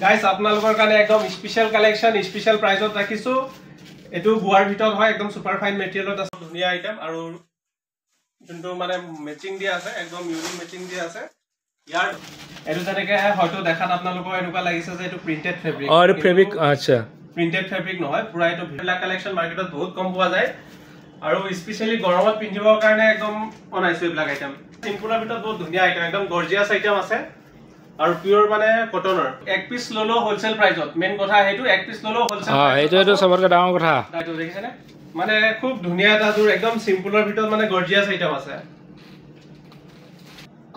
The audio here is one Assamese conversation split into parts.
গাইস আপোনালোকৰ কাৰণে একদম স্পেশাল কালেকশন স্পেশাল প্ৰাইজত ৰাখিছো এটো গুৱাৰ ভিতৰত হয় একদম সুপাৰ ফাইন মেটেৰিয়েলত আছে ধুনিয়া আইটেম আৰু যোনটো মানে ম্যাচিং দিয়া আছে একদম ইউনিক ম্যাচিং দিয়া আছে ইয়াৰ এটো যেনেকে হয়তো দেখাত আপোনালোকৰ এনেকুৱা লাগিছে যে এটো প্ৰিন্টেড ফেব্ৰিক আৰু ফেব্ৰিক আচ্ছা প্ৰিন্টেড ফেব্ৰিক নহয় পুৰা এটো ভিলা কালেকশন মাৰ্কেটত বহুত কম পোৱা যায় আৰু স্পেশালি গৰমত পিন্ধিবৰ কাৰণে একদম অনাইছো এইবিলাক আইটেম সিম্পলৰ ভিতৰত বহুত ধুনিয়া আইটেম একদম গৰ্জিয়াস আইটেম আছে আৰু পিওৰ মানে কটনৰ এক পিস ললো হোলসেল প্ৰাইজত মেন কথা হেতু এক পিস ললো হোলসেল এইটো সবতকৈ ডাঙৰ কথা দাইটো দেখিছেনে মানে খুব ধুনিয়া এটা জোৰ একদম সিম্পলৰ ভিতৰত মানে গৰ্জিয়াস আইটেম আছে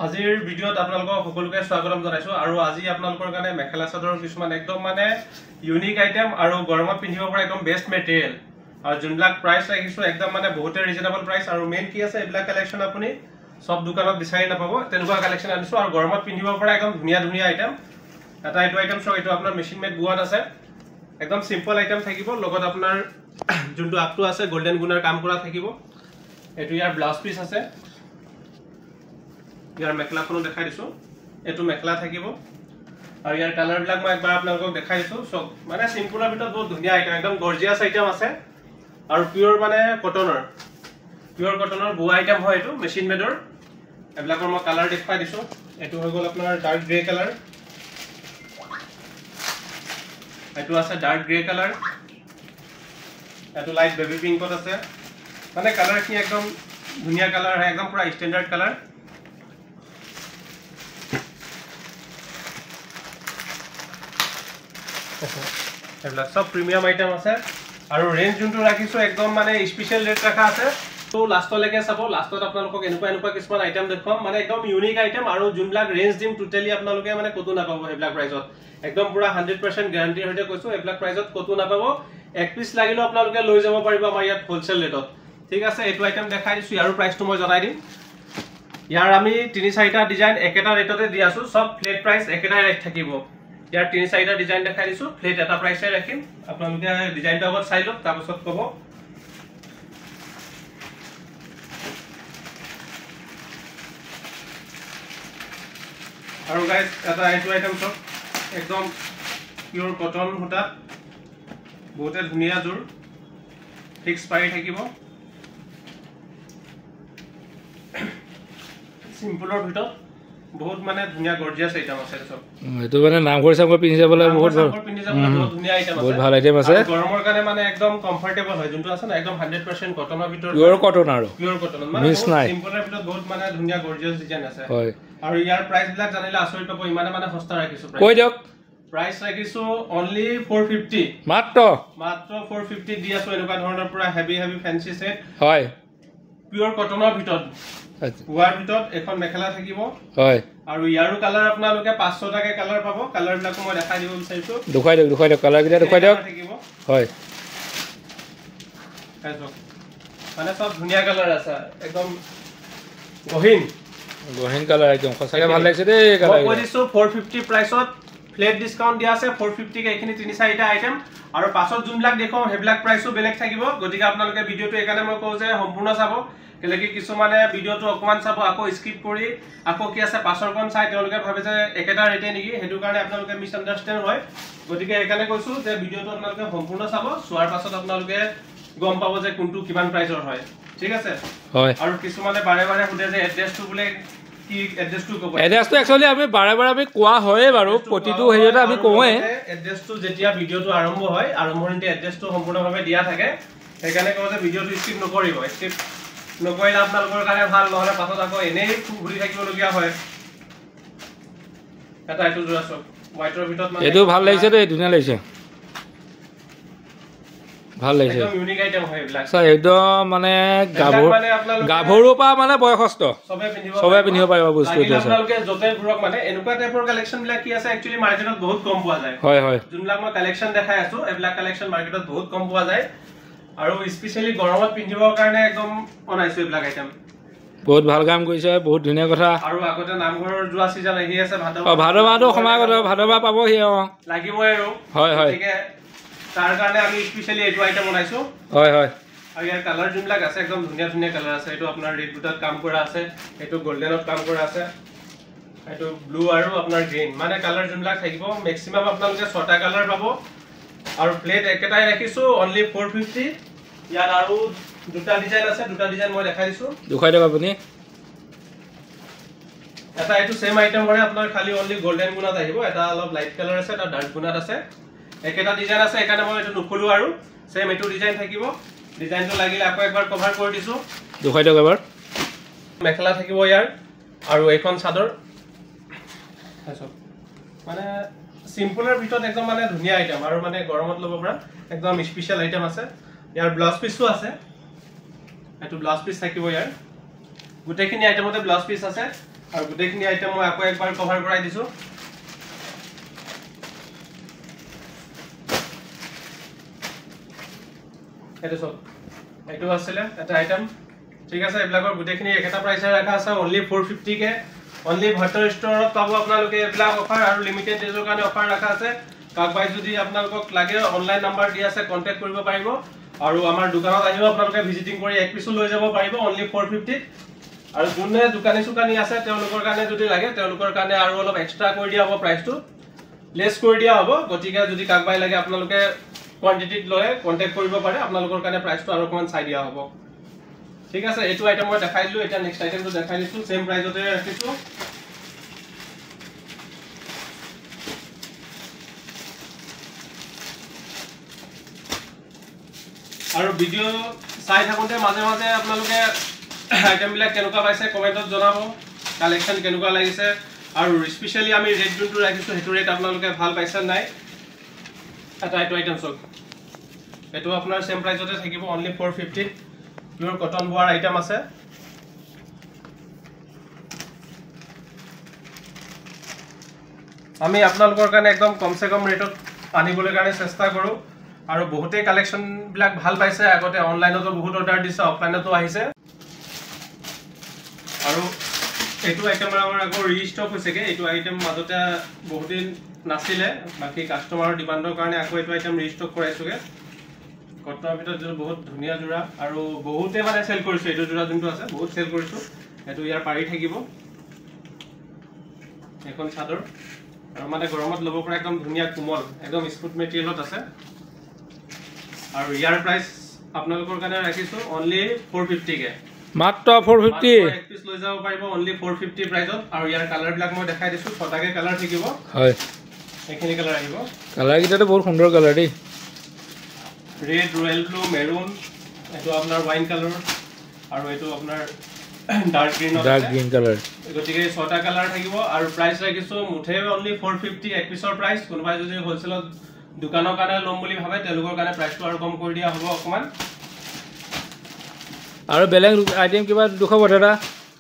আজিৰ ভিডিওত আপোনালোকক সকলোকে স্বাগতম জনাইছো আৰু আজি আপোনালোকৰ কাৰণে মেখেলা চাদৰৰ কিছুমান একদম মানে ইউনিক আইটেম আৰু গৰমত পিন্ধিব পৰা একদম বেষ্ট মেটেৰিয়েল আৰু যোনবিলাক প্ৰাইস ৰাখিছো একদম মানে বহুত ৰিজনেবল প্ৰাইস আৰু মেন কি আছে এইবিলাক কালেকশন আপুনি সব দোকানত বিচাৰি নাপাব তেনেকুৱা কালেকশন আনিছো আৰু গৰমত পিন্ধিব পৰা একদম ধুনিয়া ধুনিয়া আইটেম এটা এইটো আইটেম সব এইটো আপোনাৰ মেচিন মেড গুৱাত আছে একদম সিম্পল আইটেম থাকিব লগত আপোনাৰ যোনটো আপটো আছে গোল্ডেন গুনাৰ কাম কৰা থাকিব এটো ইয়াৰ ব্লাউজ পিস আছে ইয়াৰ মেখলাখনো দেখাই দিছো এটো মেখলা থাকিব আৰু ইয়াৰ কালাৰ বিলাক মই একবাৰ আপোনালোকক দেখাই দিছো সব মানে সিম্পলৰ ভিতৰত বহুত ধুনিয়া আইটেম একদম গৰ্জিয়াস আইটেম আছে আৰু পিওৰ মানে কটনৰ বুৱা আইটেম হয় এটো মেচিন মেডৰ এবিলাকৰ মই কালাৰ দেখাই দিছো এটো হৈ গল আপোনাৰ ডাৰ্ক গ্ৰে কালাৰ এটো আছে ডাৰ্ক গ্ৰে কালাৰ এটো লাইট বেবি পিংকত আছে মানে কালাৰ কি একদম ধুনিয়া কালাৰ হয় একদম পুৰা ষ্টেন্ডাৰ্ড কালাৰ এবিলাক সব প্ৰিমিয়াম আইটেম আছে আৰু ৰেঞ্জ যোনটো ৰাখিছো একদম মানে স্পেশাল ৰেট ৰাখা আছে তো লাষ্টলৈকে চাব লাষ্টত আপোনালোকক এনেকুৱা কিছুমান আইটেম দেখুৱাম মানে একদম ইউনিক আইটেম আৰু যোনবিলাক ৰেঞ্জ দিম টোটালি আপোনালোকে মানে কতো নাপাব এইবিলাক প্ৰাইজত একদম পুৰা 100% গ্যাৰান্টি হৈতে কৈছো এইবিলাক প্ৰাইজত কতো নাপাব এক পিস লাগিলে আপোনালোকে লৈ যাব পাৰিব আমাৰ ইয়াত হোলসেল ৰেটত ঠিক আছে এইটো আইটেম দেখাই দিছো ইয়াৰ প্ৰাইসটো মই জনাই দিম ইয়াৰ আমি 3-4টা ডিজাইন একেটা ৰেটতে দি আছো সব ফ্লেট প্ৰাইস একেটাই ৰেট থাকিব ইয়াৰ 3-4টা ডিজাইন দেখাই দিছো ফ্লেট এটা প্ৰাইসে ৰাখিম আপোনালোকে ডিজাইনটো আগত চাই লওক তাৰ পাছত ক'ব আৰু গাইস এটা এইটো আইটেম সব একদম পিওৰ কটন হুটা বহুতে ধুনিয়া জোৰ ফিক্স পাই থাকিব সিম্পলৰ ভিতৰত বহুত মানে ধুনিয়া গৰ্জিয়াস আইটেম আছে সব এটো মানে নামঘৰ চামঘৰ পিন্ধি যাবলৈ বহুত ধুনিয়া আইটেম আছে বহুত ভাল আইটেম আছে গৰমৰ কাৰণে মানে একদম কমফৰ্টেবল হয় যোনটো আছে না একদম 100% কটনৰ ভিতৰত পিওৰ কটন আৰু পিওৰ কটন মানে সিম্পলৰ ভিতৰত বহুত মানে ধুনিয়া গৰ্জিয়াস ডিজাইন আছে হয় আৰু ইয়াৰ প্ৰাইস বিলাক জানিলে আচৰিত পাব ইমানে মানে সস্তা ৰাখিছো কৈ দিয়ক প্ৰাইস ৰাখিছো only 450 মাত্ৰ 450 দি আছো এনেকুৱা ধৰণৰ পুৰা হেভি ফেন্সি সেট হয় পিওৰ কটনৰ ভিতৰত ওয়াৰ ভিতৰত এখন মেখেলা থাকিব হয় আৰু ইয়াৰো কালাৰ আপোনালোকে 500 টাকা কালাৰ পাব কালাৰ বিলাক মই দেখাই দিব বিচাৰিছো দুখাই দিয়ক কালাৰ কিটা দুখাই দিয়ক হয় মানে সব ধুনিয়া কালাৰ আছে একদম গহীন কালাৰ একদম সঁচাকে ভাল লাগিছে দেই কালাৰ মই কৈছো 450 প্ৰাইসত ফ্লেট ডিসকাউন্ট দিয়া আছে 450 কে এখিনি 3-4টা আইটেম আৰু পাছত যোনবিলাক দেখো হেবিলাক প্ৰাইসও বেলেগ থাকিব গতিকে আপোনালোকে ভিডিওটো একানে মই কও যে সম্পূৰ্ণ চাব কেলেকি কিছু মানে ভিডিওটো অকমান চাব আকৌ স্কিপ কৰি আকৌ কি আছে পাছৰ কোন চাই তেওঁলোকে ভাবে যে একেটা ৰেটে নেকি হেতু কাৰণে আপোনালোকে মিছ আন্ডাৰস্ট্যান্ড হয় গতিকে একানে কৈছো যে ভিডিওটো আপোনালোকে সম্পূৰ্ণ চাব সোৱাৰ পাছত আপোনালোকে গম পাব যে কোনটো কিমান প্ৰাইসৰ হয় ঠিক আছে হয় আৰু কিছু মানে বাৰে হুদে যে এড্ৰেছটো বুলে কি এড্ৰেছটো ক'ব এড্ৰেছটো একচুয়ালি আমি বাৰে আমি কোৱা হয় বাৰু প্ৰতিটো হেৰিতে আমি কোৱে এড্ৰেছটো যেতিয়া ভিডিওটো আৰম্ভ হয় আৰম্ভণিতে এড্ৰেছটো সম্পূৰ্ণভাৱে দিয়া থাকে সেইকাৰণে কওঁ যে ভিডিওটো স্কিপ নকৰিব স্কিপ নকৰিলে আপোনালোকৰ কাৰণে ভাল নহলে পাছত আকৌ এনেই ঘূৰি থাকিবলগীয়া হয় এটা এইটো জোৰা সব হোৱাইটৰ ভিতৰত মানে এইটো ভাল লাগিছে দেই ধুনীয়া লাগিছে ভাল লাগিছে একদম ইউনিক আইটেম হয় এইবিলাক একদম মানে গাভৰু পা মানে বয়সস্থ সবে পিন্ধিব পাৰিব বস্তু এটা আপোনালোকে যতে ঘুৰক মানে এনেকুৱা টাইপৰ কালেকশন বিলাক কি আছে একচুয়ালি মাৰ্কেটত বহুত কম পোৱা যায় হয় যোনবিলাক মই কালেকশন দেখাই আছো এইবিলাক কালেকশন মাৰ্কেটত বহুত কম পোৱা যায় আৰু স্পেশালি গৰমত পিন্ধিবৰ কাৰণে একদম অনাইছো এইবিলাক আইটেম বহুত ভাল কাম কৰিছে বহুত ধুনীয়া কথা আৰু আগতে নামঘৰৰ যোৱা সিজন আহি আছে ভাদমাহটো সমাগত ভাদমাহ পাবহি লাগিবই আৰু হয় ঠিক তাৰ কাৰণে আমি স্পেশালি এইটো আইটেম বনাইছো হয় আৰু ইয়াৰ কালাৰ যোনবিলাক আছে একদম ধুনীয়া কালাৰ আছে এইটো আপোনাৰ ৰেড বুটাত কাম কৰা আছে এইটো গোল্ডেনত কাম কৰা আছে এইটো ব্লু আৰু আপোনাৰ গ্ৰীন মানে কালাৰ যোনবিলাক থাকিব মেক্সিমাম আপোনালোকে 6টা কালাৰ পাব আৰু প্লেট একেটাই ৰাখিছো অনলি 450 ইয়াত আৰু দুটা ডিজাইন আছে দুটা ডিজাইন মই দেখাই দিছো দুখাই দিয়ক আপুনি এটা এইটো সেম আইটেম হয় আপোনাৰ খালি অনলি গোল্ডেন গুণাত আহিব এটা অলপ লাইট কালাৰ আছে এটা ডাৰ্ক গুণাত আছে একেটা ডিজাইন আছে একানে মই এইটো নুখুলো আৰু সেম এইটো ডিজাইন থাকিব ডিজাইনটো লাগিলে আকৌ একবাৰ কভাৰ কৰি দিছো দুখাই দিয়ক এবাৰ মেখেলা থাকিব ইয়াৰ আৰু এইখন চাদৰ মানে সিম্পলৰ ভিতৰত একদম মানে ধুনীয়া আইটেম আৰু মানে গৰমত ল'ব পৰা একদম স্পেশাল আইটেম আছে ইয়াৰ ব্লাউজ পিসও আছে এটো ব্লাউজ পিস থাকিব ইয়াৰ গুটেখিনি আইটেমতে ব্লাউজ পিস আছে আৰু গুটেখিনি আইটেম মই আকৌ একবাৰ কভাৰ কৰাই দিছো এটো সব এটো আছিলে এটা আইটেম ঠিক আছে এবলাকৰ গুটেখিনি একেটা প্ৰাইসে ৰাখা আছে অনলি 450 কে অনলি ভাটাৰ ষ্টৰত পাব আপোনালোকে এবলাক অফাৰ আৰু লিমিটেড ডেজৰ কাৰণে অফাৰ ৰাখা আছে কাকবাই যদি আপোনালোকক লাগে অনলাইন নাম্বাৰ দি আছে কন্টাক্ট কৰিব পাৰিব আৰু আমাৰ দোকানত আহিব আপোনালোকে ভিজিটিং কৰি এক পিসো লৈ যাব পাৰিব অনলি 450 আৰু যোনে দোকানী আছে তেওঁলোকৰ কাৰণে যদি লাগে তেওঁলোকৰ কাৰণে আৰু অলপ এক্সট্ৰা কৰি দিয়া হ'ব প্ৰাইসটো লেস কৰি দিয়া হ'ব গতিকে যদি কাকবাই লাগে আপোনালোকে কোৱান্টিটিত লৈ কন্টাক্ট কৰিব পাৰে আপোনালোকৰ কাৰণে প্ৰাইসটো আৰু অকমান চাই দিয়া হ'ব ঠিক আছে এটো আইটেম মই দেখাই দিলো এটা নেক্সট আইটেমটো দেখাই দিছো সেম প্ৰাইসতে ৰাখিছো আৰু ভিডিও চাই থাকোতে মাজে মাজে আপোনালোকে আইটেম বিলাক কেনেকুৱা পাইছে কমেন্টত জনাব কালেকচন কেনেকুৱা লাগিছে আৰু স্পেশালি আমি ৰেড যোনটো ৰাখিছো হেতু ৰেট আপোনালোকে ভাল পাইছে নাই এটা আইটেম চক এটো আপোনাৰ সেম প্ৰাইসতে থাকিব অনলি 450 পিওৰ কটন বোৱাৰ আইটেম আছে আমি আপোনালোকৰ কাৰণে একদম কমসে কম ৰেটত আনিবলৈ কাৰণে চেষ্টা কৰো আৰু বহুতে কালেকচন বিলাক ভাল পাইছে আগতে অনলাইনতো বহুত অৰ্ডাৰ দিছে অফলাইনতো আহিছে আৰু এটো আইটেম আমাৰ আকৌ ৰিস্টক হৈছেগে এটো আইটেম মাজতে বহুত দিন নাছিলে বাকি কাস্টমাৰৰ ডিমান্ডৰ কাৰণে আকৌ এটো আইটেম ৰিস্টক কৰাইছোগে কটনৰ ভিতৰত যে বহুত ধুনীয়া জোৰা আৰু বহুতে মানে সেল কৰিছে এটো জোৰা যোনটো আছে বহুত সেল কৰিছো এটো ইয়াৰ পাৰি থাকিব এখন চাদৰ আৰু মানে গৰমত ল'ব পৰা একদম ধুনীয়া কোমল একদম স্মুথ মেটেৰিয়েলত আছে আৰু ইয়াৰ প্ৰাইস আপোনালোকৰ কাৰণে ৰাখিছো অনলি 450 কে মাত্ৰ 450 এক পিস লৈ যাব পাৰিব অনলি 450 প্ৰাইসত আৰু ইয়াৰ কালাৰ বিলাক মই দেখাই দিছো ছটাকে কালাৰ থাকিব হয় এখিনি কালাৰ আহিব কালাৰ কিটাটো বহুত সুন্দৰ কালাৰ দেই ৰেড ৰয়েল ব্লু মেৰুন এটো আপোনাৰ ওয়াইন কালাৰ আৰু এটো আপোনাৰ ডাৰ্ক গ্ৰীন কালাৰ গতিকে ছটা কালাৰ থাকিব আৰু প্ৰাইস ৰাখিছো মুঠে অনলি 450 এক পিসৰ প্ৰাইস কোনোবাই যদি হোলসেলত দোকানৰ কাৰণে লম বুলি ভাবে তেওঁলোকৰ কাৰণে প্ৰাইসটো আৰু কম কৰি দিয়া হ'ব অকমান আৰু বেলেগ আইটেম কিবা দুখব দাদা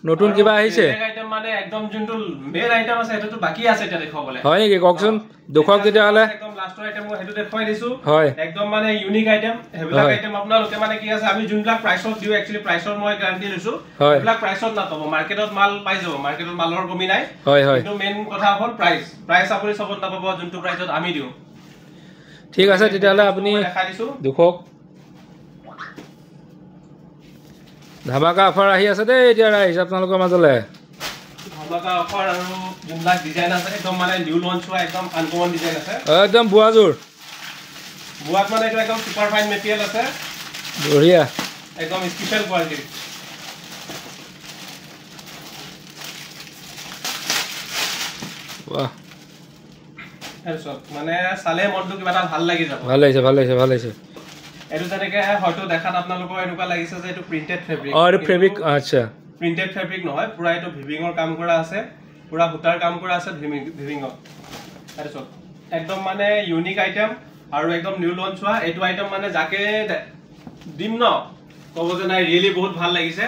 নতুন কিবা আহিছে বেলেগ আইটেম মানে একদম যোনটো মেন আইটেম আছে এটো বাকি আছে এটা দেখাবলে হয় নেকি ককচোন দুখক যেতিয়া হলে একদম লাষ্টৰ আইটেম মই হেতু দেখাই দিছো হয় একদম মানে ইউনিক আইটেম হেবিলাক আইটেম আপোনালোকে মানে কি আছে আমি যোনবিলাক প্ৰাইসত দিও একচুয়ালি প্ৰাইসৰ মই গ্যাৰান্টি লৈছো হেবিলাক প্ৰাইসত না পাব মাৰ্কেটত মাল পাই যাব মাৰ্কেটত মালৰ কমি নাই হয় হয় কিন্তু মেন কথা হ'ল প্ৰাইস আপুনি সবত না পাব যোনটো প্ৰাইসত আমি দিও ঠিক আছে তেতিয়ালে আপুনি দেখাই দিছো দুখক ধামাকা অফাৰ আহি আছে দেই এতিয়া ৰাইজ আপোনালোকৰ মাজলে ধামাকা অফাৰ আৰু যোনবিলাক ডিজাইন আছে একদম মানে নিউ লঞ্চ হোৱা একদম আনকমন ডিজাইন আছে একদম বুৱাজোৰ বুৱাত মানে এটা একদম সুপাৰ ফাইন মেটেৰিয়েল আছে বঢ়িয়া একদম স্পেশাল কোৱালিটি বাহ এসব মানে সালে মনটো কিবা এটা ভাল লাগি যাব ভাল লাগিছে এটো তেনেকে হয়তো দেখাত আপোনালোকৰ এনেকুৱা লাগিছে যে এটো প্ৰিন্টেড ফেব্ৰিক আৰু ফেব্ৰিক আচ্ছা প্ৰিন্টেড ফেব্ৰিক নহয় পুৰা এটো ভিভিংৰ কাম কৰা আছে পুৰা হুটাৰ কাম কৰা আছে ভিভিংত এটো একদম মানে ইউনিক আইটেম আৰু একদম নিউ লঞ্চ হোৱা এটো আইটেম মানে যাকে দিম ন কব যে নাই ৰিয়েলি বহুত ভাল লাগিছে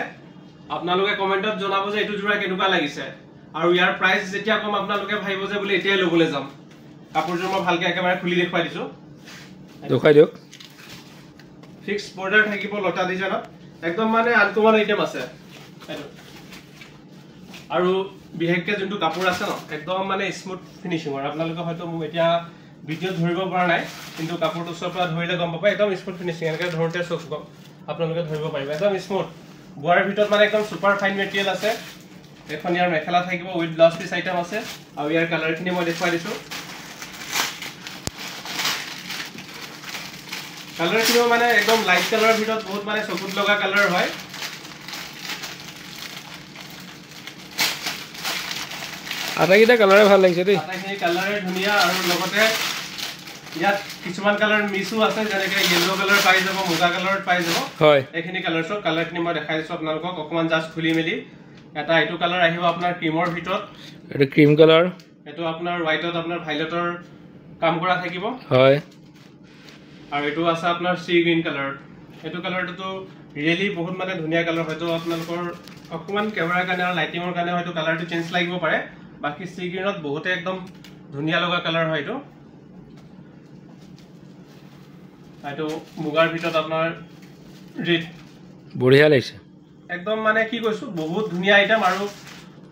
আপোনালোকে কমেন্টত জনাব যে এটো জোৰা কেনেকুৱা লাগিছে আৰু ইয়াৰ প্ৰাইস যেতিয়া কম আপোনালোকে ভাবিব যে বুলি এতিয়াই লবলৈ যাম কাপোৰজোৰ মই ভালকে একেবাৰে খুলি দেখুৱাই দিছো দেখাই দিওক ফিক্স বৰ্ডাৰ থাকিব লতা ডিজাইনত একদম মানে আনকমন আইটেম আছে আৰু বিহেককে যোনটো কাপোৰ আছে ন একদম মানে স্মুথ ফিনিশিং আৰু আপোনালোকে হয়তো এতিয়া ভিডিও ধৰিব পৰা নাই কিন্তু কাপোৰটো সপৰা ধৰিলে গম পাব একদম স্মুথ ফিনিশিং এনেকৈ ধৰতে আপোনালোকে ধৰিব পাৰিব একদম স্মুথ বোৱাৰ ভিতৰত মানে একদম সুপাৰ ফাইন মেটেৰিয়েল আছে এখন ইয়াৰ মেখেলা থাকিব উইথ ব্লাউজ পিস আইটেম আছে আৰু ইয়াৰ কালাৰখিনি মই দেখুৱাই দিছো কালাৰখিনিও মানে একদম লাইট কালাৰৰ ভিতৰত বহুত মানে চকুত লগা কালাৰ হয় আটাইকেইটা কালাৰে ভাল লাগিছে দেই আটাইখিনি কালাৰে ধুনীয়া আৰু লগতে ইয়াত কিছুমান কালাৰ মিছো আছে যেনেকৈ ইয়েলো কালাৰ পাই যাব মুগা কালাৰত পাই যাব হয় এইখিনি কালাৰ সব কালাৰখিনি মই দেখাই দিছো আপোনালোকক অকমান জাস্ট খুলি মেলি এটা এইটো কালাৰ আহিব আপোনাৰ ক্ৰীমৰ ভিতৰত এটা ক্ৰীম কালাৰ এটো আপোনাৰ হোৱাইটত আপোনাৰ ভাইলেটৰ কাম কৰা থাকিব হয় আৰু এটো আছে আপোনাৰ সি গ্ৰীন কালাৰ এটো কালাৰটো ৰিয়েলি বহুত মানে ধুনীয়া কালাৰ হয়তো আপোনালোকৰ অকমান কেমেৰাৰ কাৰণে আৰু লাইটিংৰ কাৰণে হয়তো কালাৰটো চেঞ্জ লাগিব পাৰে বাকি সি গ্ৰীনত বহুতে একদম ধুনীয়া লগা কালাৰ হয় এটো মুগাৰ ভিতৰত আপোনাৰ ৰেড বঢ়িয়া লাগিছে একদম মানে কি কৈছো বহুত ধুনীয়া আইটেম আৰু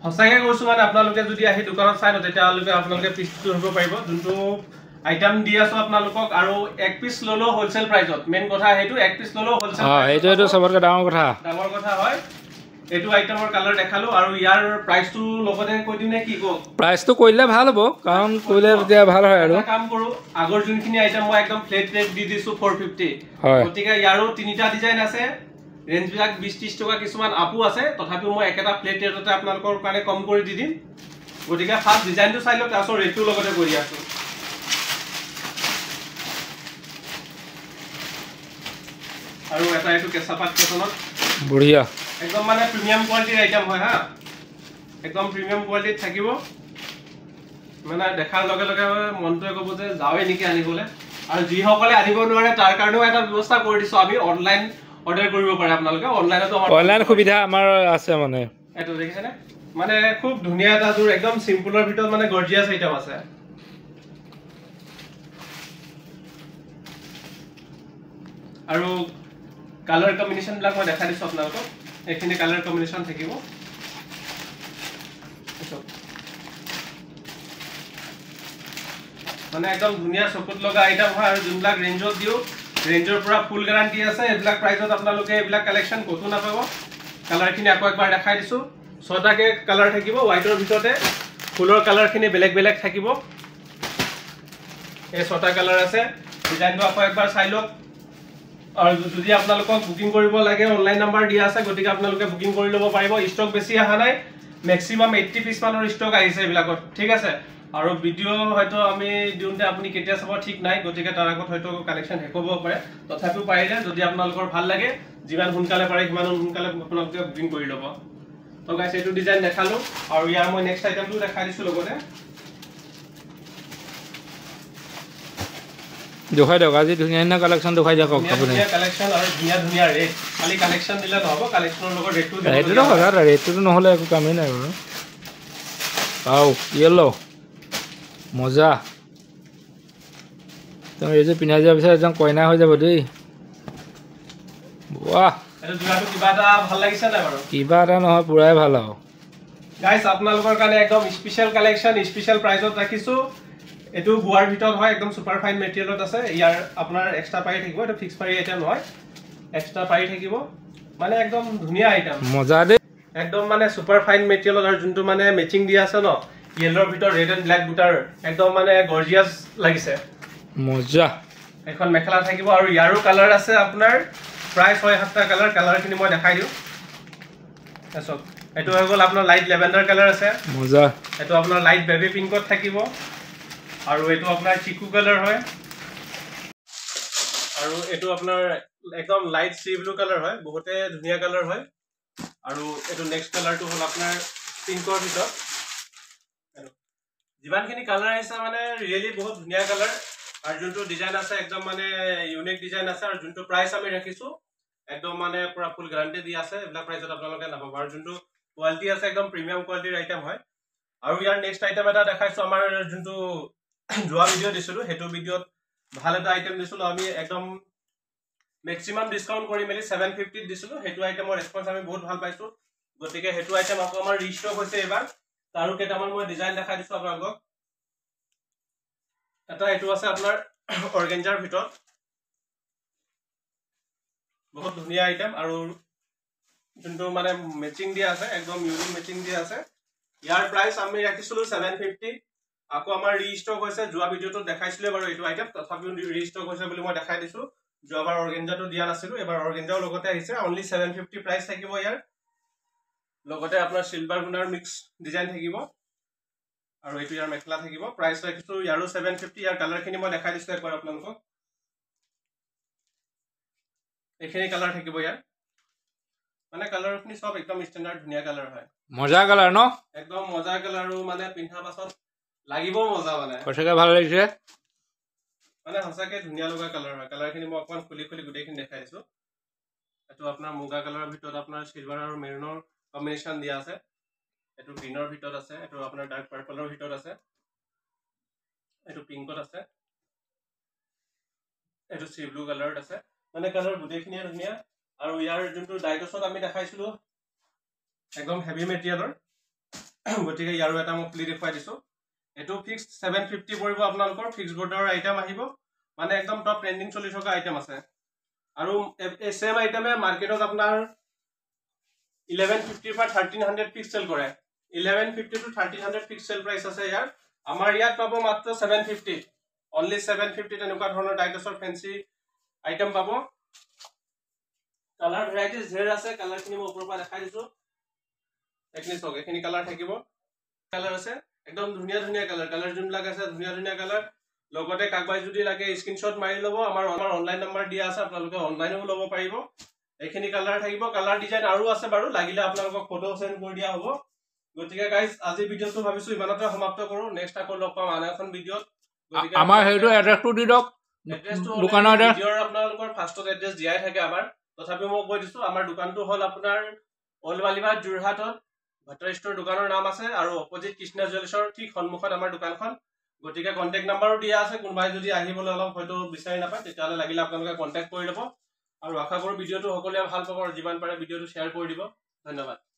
হসাকে কৈছো মানে আপোনালোকে যদি আহি দোকানত চাই ন তেতিয়ালৈকে আপোনালোকে পিছটো হ'ব পাৰিব যোনটো আইটেম দি আছো আপোনালোকক আৰু এক পিস ললো হোলসেল প্ৰাইসত মেইন কথা হেতু এক পিস ললো হোলসেল এইটো সবৰকে ডাঙৰ কথা হয় এটো আইটেমৰ কালাৰ দেখালো আৰু ইয়াৰ প্ৰাইসটো লগতে কৈ দিনে কি কো প্ৰাইসটো কইলে ভাল হ'ব কাৰণ কইলে তেতিয়া ভাল হয় আৰু কাম কৰো আগৰ যোনখিনি আইটেম মই একদম ফ্লেট ৰেট দি দিছো 450 হয় গতিকে ইয়াৰো তিনিটা ডিজাইন আছে ৰেঞ্জ বিলাক 20-30 টকা কিছুমান আপু আছে তথাপিও মই একেটা প্লেট ৰেটতে আপোনালোকৰ কাৰণে কম কৰি দি দিম গতিকে ফাৰ্স্ট ডিজাইনটো চাই লওক তাৰপিছত ৰেটটো লগতে কৰি আছো আৰু এটা এটো কেঁচাপাত কটনত বঢ়িয়া একদম মানে প্ৰিমিয়াম কোৱালিটিৰ আইটেম হয় হা একদম প্ৰিমিয়াম কোৱালিটিত থাকিব মানে দেখাৰ লগে লগে মনটোৱে ক'ব যে যাওৱে নেকি আনিবলে আৰু যি সকলে আনিব নোৱাৰে তাৰ কাৰণেও এটা ব্যৱস্থা কৰি দিছো আমি অনলাইন অৰ্ডাৰ কৰিব পাৰে আপোনালোকে অনলাইন সুবিধা আমাৰ আছে মানে এটো দেখিছেনে মানে খুব ধুনীয়া এটা জোৰ একদম সিম্পলৰ ভিতৰত মানে গৰ্জিয়াস আইটেম আছে আৰু কালাৰ কম্বিনেশন বিলাক মই দেখাই দিছো আপোনালোকক এখিনি কালাৰ কম্বিনেশন থাকিব মানে একদম ধুনীয়া চকুত লগা আইটেম হয় আৰু যোনবিলাক ৰেঞ্জত দিও ৰেঞ্জৰ পৰা ফুল গ্যাৰান্টি আছে এইবিলাক প্ৰাইসত আপোনালোকে এইবিলাক কালেকশন কতো নাপাব কালাৰখিনি আকৌ একবাৰ দেখাই দিছো ছটাকে কালাৰ থাকিব হোৱাইটৰ ভিতৰতে ফুলৰ কালাৰখিনি বেলেগ বেলেগ থাকিব এই ছটা কালাৰ আছে ডিজাইনটো আকৌ একবাৰ চাই লওক আৰু যদি আপোনালোকক বুকিং কৰিব লাগে অনলাইন নাম্বাৰ দিয়া আছে গতিকে আপোনালোকে বুকিং কৰি ল'ব পাৰিব ষ্টক বেছি আহা নাই ম্যাক্সিমাম 80 পিস মানৰ ষ্টক আহিছে এইবিলাকত ঠিক আছে আৰু ভিডিও হয়তো আমি দিওঁতে আপুনি কেতিয়া চাব ঠিক নাই গতিকে তাৰ আগত হয়তো কালেকশন শেষ হ'ব পাৰে তথাপিও পাৰিলে যদি আপোনালোকৰ ভাল লাগে যিমান সোনকালে পাৰে সিমান সোনকালে আপোনালোকে বুকিং কৰি ল'ব তো গাইস এইটো ডিজাইন দেখালো আৰু ইয়াৰ মই নেক্সট আইটেমটো দেখাই দিছো লগতে দেখাই দিয়ক আজি ধুনীয়া কালেকশন দেখাই দিয়ক আপুনি ধুনীয়া কালেকশন আৰু ধুনীয়া ৰেট খালি কালেকশন দিলে নহব কালেকশনৰ লগত ৰেটটো দিব ৰেটটো কথা ৰেটটো নহলে একো কামেই নাই বাৰু আও ইয়েলো মজা তুমি এই যে পিনাই যোৱাৰ পিছত একদম কইনা হৈ যাব দেই বাহ এটা জোৰাটো কিবা এটা ভাল লাগিছে নাই বাৰু কিবা এটা নহয় পুৰাই ভাল আৰু গাইস আপোনালোকৰ কাৰণে একদম স্পেশাল কালেকশন স্পেশাল প্ৰাইসত ৰাখিছো এটো গুৱাৰ ভিতৰত হয় একদম সুপাৰ ফাইন মেটেৰিয়েলত আছে ইয়াৰ আপোনাৰ এক্সট্ৰা পাৰি থাকিব এটো ফিক্স পাৰি আইটেম নহয় এক্সট্ৰা পাৰি থাকিব মানে একদম ধুনীয়া আইটেম মজা দেই একদম মানে সুপাৰ ফাইন মেটেৰিয়েলত আৰু যোনটো মানে মেচিং দি আছে ন ইয়েলৰ ভিতৰত ৰেড এণ্ড ব্ল্যাক দুটাৰ একদম মানে গৰ্জিয়াস লাগিছে মজা এখন মেখেলা থাকিব আৰু ইয়াৰো কালাৰ আছে আপোনাৰ প্ৰায় 6-7টা কালাৰখিনি মই দেখাই দিও এসব এটো হৈ গল আপোনাৰ লাইট লেভেন্ডাৰ কালাৰ আছে মজা এটো আপোনাৰ লাইট বেবি পিংকত থাকিব আৰু এটো আপোনাৰ চিকু কালাৰ হয় আৰু এটো আপোনাৰ একদম লাইট সি ব্লু কালাৰ হয় বহুতে ধুনীয়া কালাৰ হয় আৰু এটো নেক্সট কালাৰটো হল আপোনাৰ পিংকৰ ভিতৰত যিমানখিনি কালাৰ আছে মানে ৰিয়েলি বহুত ধুনীয়া কালাৰ আৰু যোনটো ডিজাইন আছে একদম মানে ইউনিক ডিজাইন আছে আৰু যোনটো প্ৰাইস আমি ৰাখিছো একদম মানে পুৰা ফুল গ্যাৰান্টি দি আছে এইবিলাক প্ৰাইসত আপোনালোকে নাপাব আৰু যোনটো কোৱালিটি আছে একদম প্ৰিমিয়াম কোৱালিটিৰ আইটেম হয় আৰু ইয়াৰ নেক্সট আইটেম এটা দেখাইছো আমাৰ যোনটো যোৱা ভিডিও দিছিলো হেতু ভিডিওত ভাল এটা আইটেম দিছিলো আমি একদম ম্যাক্সিমাম ডিসকাউন্ট কৰি মেলি 750 দিছিলো হেতু আইটেমৰ ৰেসপন্স আমি বহুত ভাল পাইছো গতিকে হেতু আইটেম আকৌ আমাৰ ৰিস্টক হৈছে এবাৰ তাৰো কেটামান মই ডিজাইন দেখাই দিছো আপোনালোকক এটা এটো আছে আপোনাৰ অৰ্গেঞ্জাৰ ভিতৰত বহুত ধুনীয়া আইটেম আৰু যোনটো মানে মেচিং দিয়া আছে একদম ইউনিক মেচিং দিয়া আছে ইয়াৰ প্ৰাইস আমি ৰাখিছিলো 750 আকৌ আমাৰ ৰিস্টক হৈছে যোৱা ভিডিওটো দেখাইছিলে বাৰু এইটো আইটেম তথাপিও ৰিস্টক হৈছে বুলি মই দেখাই দিছো যোৱাবাৰ অৰ্গেঞ্জাটো দিয়া নাছিলো এবাৰ অৰ্গেঞ্জাও লগতে আহিছে অনলি 750 প্ৰাইস থাকিব ইয়াৰ লগতে আপোনাৰ সিলভাৰ গুনাৰ মিক্স ডিজাইন থাকিব আৰু এইটো ইয়াৰ মেখলা থাকিব প্ৰাইস ৰাখিছো ইয়াৰো 750 ইয়াৰ কালাৰখিনি মই দেখাই দিছো একবাৰ আপোনালোকক এইখিনি কালাৰ থাকিব ইয়াৰ মানে কালাৰখিনি সব একদম ষ্টেন্ডাৰ্ড ধুনিয়া কালাৰ হয় মজা কালাৰ ন একদম মজা কালাৰ আৰু মানে পিন্ধা পাছত লাগিব মজা মানে সঁচাকে ভাল লাগিছে মানে হসাকে ধুনিয়া লগা কালাৰ হয় কালাৰখিনি মই অকমান খুলি খুলি গুটেখিনি দেখাই দিছো এটো আপোনাৰ মুগা কালাৰৰ ভিতৰত আপোনাৰ সিলভাৰ আৰু মেৰুনৰ কম্বিনেশন দিয়া আছে এটো গ্ৰীনৰ ভিতৰত আছে এটো আপোনাৰ ডাৰ্ক পাৰ্পলৰ ভিতৰত আছে এটো পিংকত আছে এটো সি ব্লু কালাৰত আছে মানে কালাৰ গুটেখিনি ধুনিয়া আৰু ইয়াৰ যোনটো ডাইটছত আমি দেখাইছিলো একদম হেভি মেটেৰিয়েলৰ গতিকে ইয়াৰো এটা মই ক্লি দেখুৱাই দিছো এটো ফিক্স 750 পৰিব আপোনালোকৰ ফিক্স বৰ্ডাৰৰ আইটেম আহিব মানে একদম টপ ট্ৰেন্ডিং চলি থকা আইটেম আছে আৰু এই সেম আইটেমে মাৰ্কেটত আপোনাৰ 1150 পৰা 1300 ফিক্স সেল কৰে 1150 টু 1300 ফিক্স সেল প্ৰাইস আছে ইয়াৰ আমাৰ ইয়াত পাব মাত্ৰ 750 অনলি 750 তেনেকুৱা ধৰণৰ ডাইটছৰ ফেন্সি আইটেম পাব কালাৰ ভেৰাইটিজ ধেৰ আছে কালাৰখিনি মই ওপৰৰ পৰা দেখাই দিছো একনি সক এখিনি কালাৰ থাকিব কালাৰ আছে একদম ধুনিয়া ধুনিয়া কালাৰ যোনবিলাক আছে ধুনিয়া ধুনিয়া কালাৰ লগতে কাগবাই যদি লাগে স্ক্ৰিনশ্বট মাৰি লব আমাৰ অনলাইন নম্বৰ দিয়া আছে আপোনালোকে অনলাইনও লব পাৰিব এখিনি কালাৰ থাকিব কালাৰ ডিজাইন আৰু আছে বাৰু লাগিলে আপোনালোকক ফটো সেন্ড কৰি দিয়া হ'ব গতিকে গাইস আজি ভিডিওটো ভাবিছো ইমানতে সমাপ্ত কৰো নেক্সট আকৌ লগ পাম আন এখন ভিডিওত গতিকে আমাৰ হেইটো এড্ৰেছটো দি দিয়ক এড্ৰেছটো দোকানৰ ভিডিওৰ আপোনালোকৰ ফাৰ্ষ্টত এড্ৰেছ দিয়াই থাকে আমাৰ তথাপি মই কৈ দিছো আমাৰ দোকানটো হল আপোনাৰ অলবালিবাদ জুৰহাটত ভাটৰ ষ্টৰ দোকানৰ নাম আছে আৰু অপোজিট কৃষ্ণা জুৱেলাৰ্ছৰ ঠিক সন্মুখত আমাৰ দোকানখন গতিকে কন্টাক্ট নাম্বাৰো দিয়া আছে কোনবাই যদি আহিবলৈ অলপ হয়তো বিচাৰি নাপায় তেতিয়ালে লাগিলে আপোনালোকে কন্টাক্ট কৰি লব আৰু আশা কৰো ভিডিওটো সকলোৱে ভাল পাব আৰু যিমান পাৰে ভিডিওটো শেয়াৰ কৰি দিব ধন্যবাদ